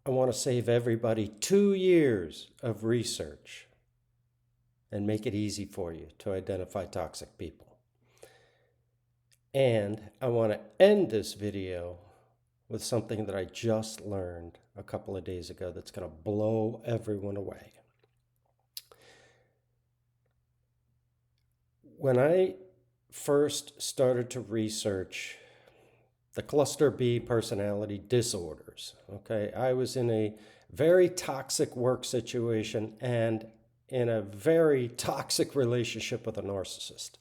I want to save everybody 2 years of research and make it easy for you to identify toxic people. And I want to end this video with something that I just learned a couple of days ago that's going to blow everyone away. When I first started to research the cluster B personality disorders, okay, I was in a very toxic work situation and in a very toxic relationship with a narcissist.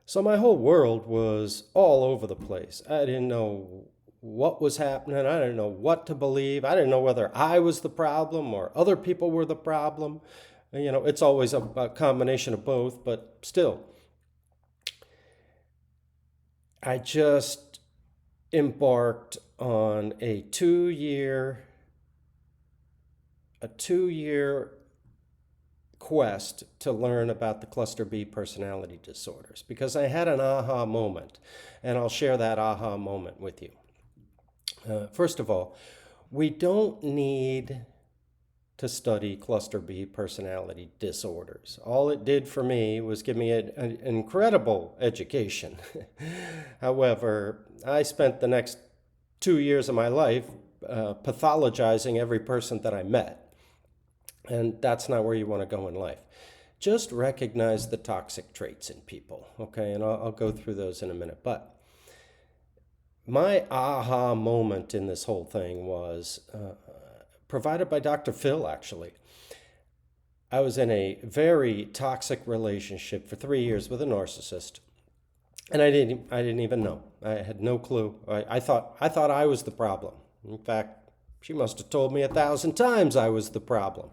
So my whole world was all over the place. I didn't know what was happening. I didn't know what to believe. I didn't know whether I was the problem or other people were the problem. You know, it's always a combination of both, but still. I just embarked on a two-year quest to learn about the cluster B personality disorders because I had an aha moment, and I'll share that aha moment with you. First of all, we don't need to study cluster B personality disorders. All it did for me was give me an incredible education. However, I spent the next 2 years of my life pathologizing every person that I met. And that's not where you want to go in life. Just recognize the toxic traits in people, okay? And I'll go through those in a minute. But my aha moment in this whole thing was provided by Dr. Phil, actually. I was in a very toxic relationship for 3 years with a narcissist, and I didn't even know. I had no clue. I thought I was the problem. In fact, she must have told me 1,000 times I was the problem.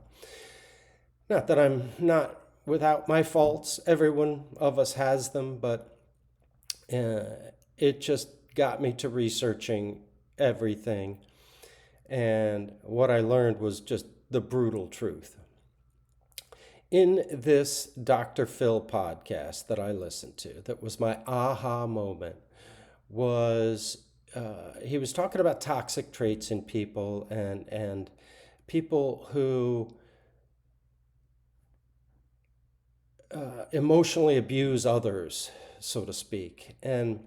Not that I'm not without my faults. Every one of us has them, but it just got me to researching everything. And what I learned was just the brutal truth. In this Dr. Phil podcast that I listened to, that was my aha moment, was he was talking about toxic traits in people and people who emotionally abuse others, so to speak. And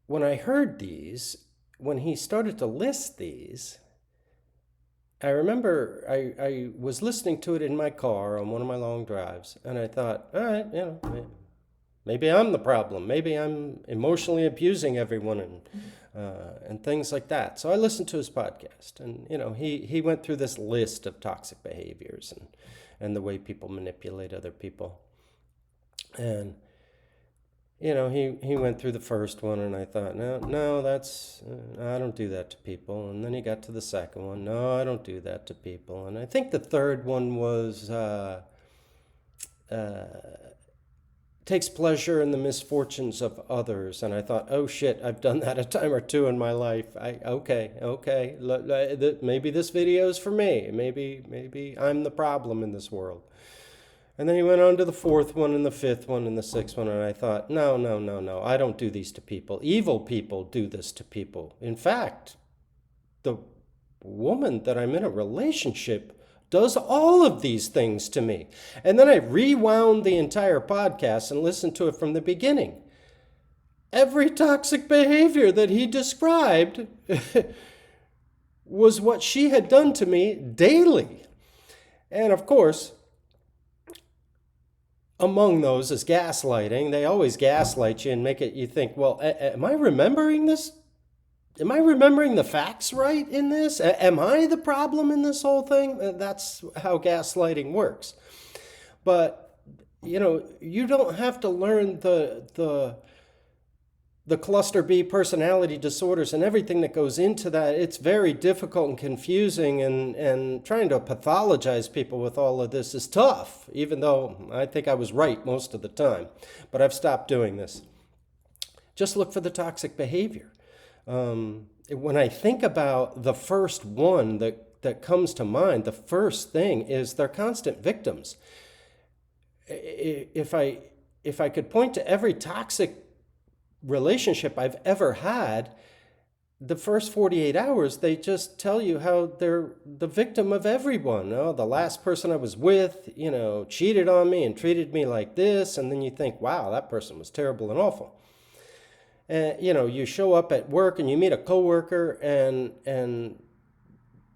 when I heard these, when he started to list these, I remember I was listening to it in my car on one of my long drives, and I thought, all right, you know, maybe I'm the problem. Maybe I'm emotionally abusing everyone and things like that. So I listened to his podcast, and you know, he went through this list of toxic behaviors and the way people manipulate other people. And you know, he went through the first one, and I thought, no, that's, I don't do that to people. And then he got to the second one. No, I don't do that to people. And I think the third one was, takes pleasure in the misfortunes of others. And I thought, oh shit, I've done that a time or two in my life. Okay, maybe this video is for me. Maybe I'm the problem in this world. And then he went on to the fourth one and the fifth one and the sixth one, and I thought, no, I don't do these to people. Evil people do this to people. In fact, the woman that I'm in a relationship does all of these things to me. And then I rewound the entire podcast and listened to it from the beginning. Every toxic behavior that he described was what she had done to me daily. And of course, among those is gaslighting. They always gaslight you and make it you think, well, am I remembering this? Am I remembering the facts right in this? Am I the problem in this whole thing? That's how gaslighting works. But, you know, you don't have to learn the cluster B personality disorders and everything that goes into that. It's very difficult and confusing, and trying to pathologize people with all of this is tough, even though I think I was right most of the time. But I've stopped doing this. Just look for the toxic behavior. When I think about the first one that comes to mind, the first thing is they're constant victims. If I could point to every toxic relationship I've ever had, the first 48 hours, they just tell you how they're the victim of everyone. Oh, the last person I was with, cheated on me and treated me like this. And then you think, wow, that person was terrible and awful. And, you show up at work and you meet a coworker and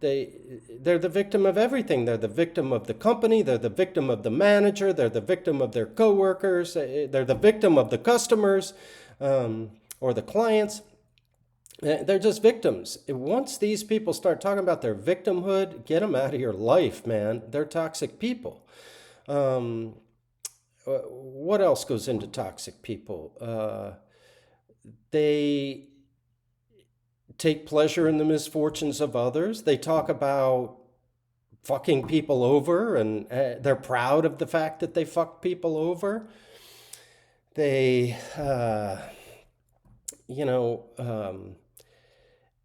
they're the victim of everything. They're the victim of the company. They're the victim of the manager. They're the victim of their coworkers. They're the victim of the customers or the clients. They're just victims. Once these people start talking about their victimhood, get them out of your life, man. They're toxic people. What else goes into toxic people? They take pleasure in the misfortunes of others. They talk about fucking people over, and they're proud of the fact that they fucked people over. They,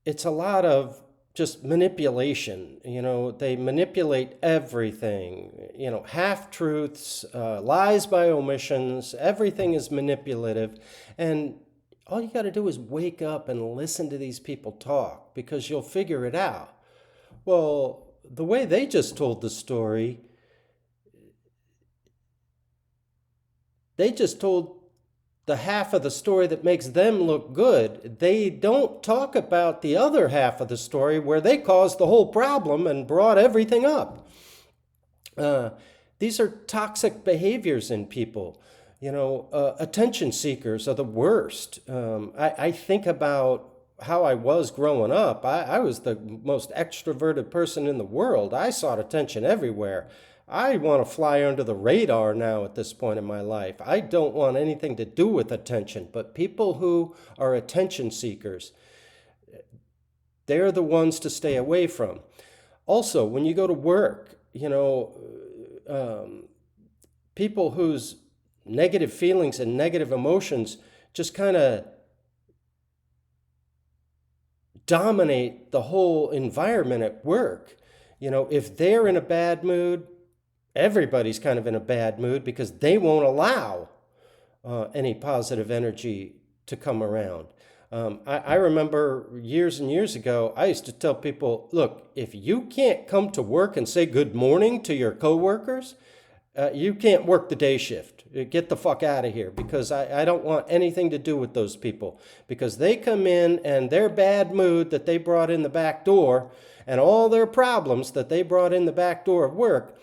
it's a lot of just manipulation. They manipulate everything. Half-truths, lies by omissions. Everything is manipulative. And all you got to do is wake up and listen to these people talk, because you'll figure it out. Well, the way they just told the story, they just told the half of the story that makes them look good. They don't talk about the other half of the story where they caused the whole problem and brought everything up. These are toxic behaviors in people. Attention seekers are the worst. I think about how I was growing up. I was the most extroverted person in the world. I sought attention everywhere. I want to fly under the radar now at this point in my life. I don't want anything to do with attention, but people who are attention seekers, they're the ones to stay away from. Also, when you go to work, people whose negative feelings and negative emotions just kind of dominate the whole environment at work. If they're in a bad mood, everybody's kind of in a bad mood, because they won't allow any positive energy to come around. I remember years and years ago, I used to tell people, look, if you can't come to work and say good morning to your coworkers, you can't work the day shift. Get the fuck out of here, because I don't want anything to do with those people, because they come in and their bad mood that they brought in the back door and all their problems that they brought in the back door of work,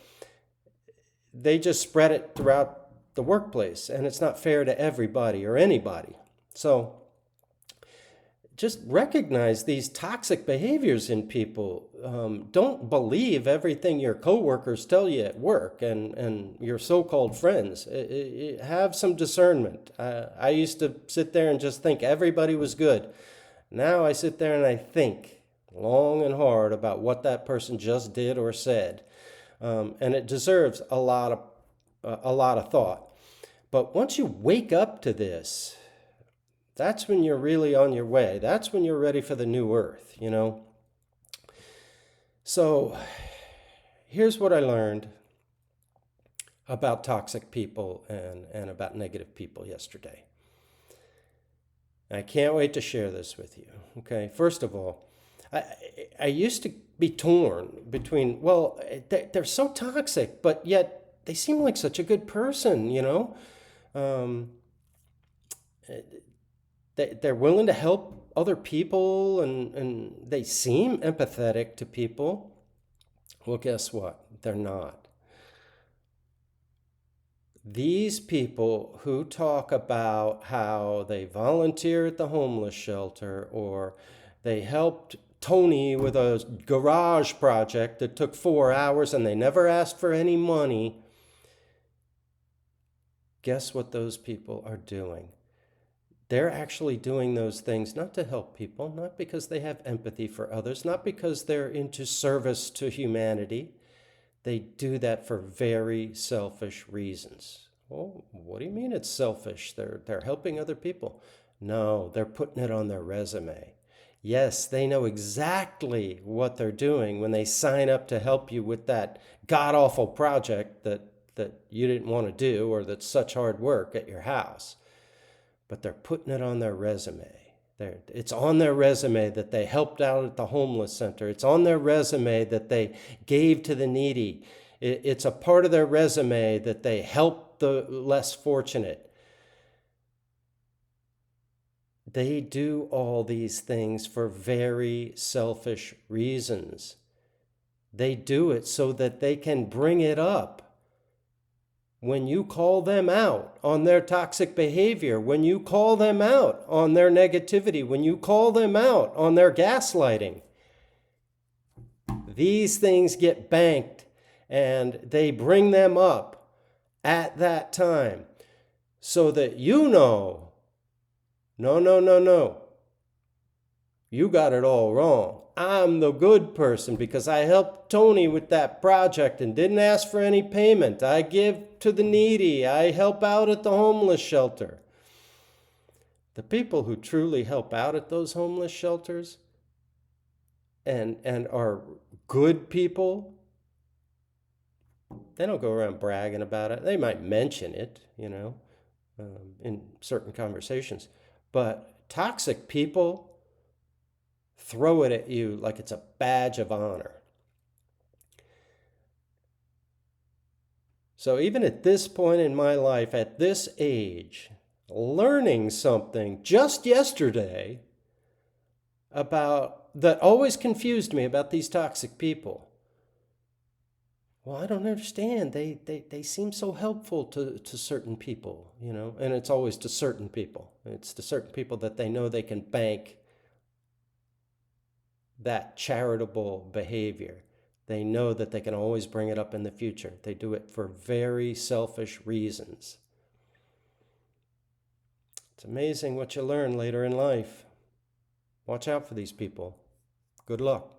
they just spread it throughout the workplace, and it's not fair to everybody or anybody. So just recognize these toxic behaviors in people. Don't believe everything your coworkers tell you at work and your so-called friends. Have some discernment. I used to sit there and just think everybody was good. Now I sit there and I think long and hard about what that person just did or said. And it deserves a lot of thought. But once you wake up to this, that's when you're really on your way. That's when you're ready for the new earth, So here's what I learned about toxic people and about negative people yesterday. I can't wait to share this with you. Okay, first of all, I used to be torn between, well, they're so toxic, but yet they seem like such a good person, They're willing to help other people, and they seem empathetic to people. Well, guess what? They're not. These people who talk about how they volunteer at the homeless shelter, or they helped Tony with a garage project that took 4 hours and they never asked for any money, guess what those people are doing? They're actually doing those things not to help people, not because they have empathy for others, not because they're into service to humanity. They do that for very selfish reasons. Well, what do you mean it's selfish? They're helping other people. No, they're putting it on their resume. Yes, they know exactly what they're doing when they sign up to help you with that god-awful project that you didn't want to do, or that's such hard work at your house. But they're putting it on their resume. It's on their resume that they helped out at the homeless center. It's on their resume that they gave to the needy. It's a part of their resume that they helped the less fortunate. They do all these things for very selfish reasons. They do it so that they can bring it up when you call them out on their toxic behavior, when you call them out on their negativity, when you call them out on their gaslighting. These things get banked and they bring them up at that time so that no, you got it all wrong. I'm the good person because I helped Tony with that project and didn't ask for any payment. I give to the needy. I help out at the homeless shelter. The people who truly help out at those homeless shelters and are good people, they don't go around bragging about it. They might mention it, in certain conversations. But toxic people throw it at you like it's a badge of honor. So even at this point in my life, at this age, learning something just yesterday about that always confused me about these toxic people. Well, I don't understand. They seem so helpful to certain people, and it's always to certain people. It's to certain people that they know they can bank that charitable behavior. They know that they can always bring it up in the future. They do it for very selfish reasons. It's amazing what you learn later in life. Watch out for these people. Good luck.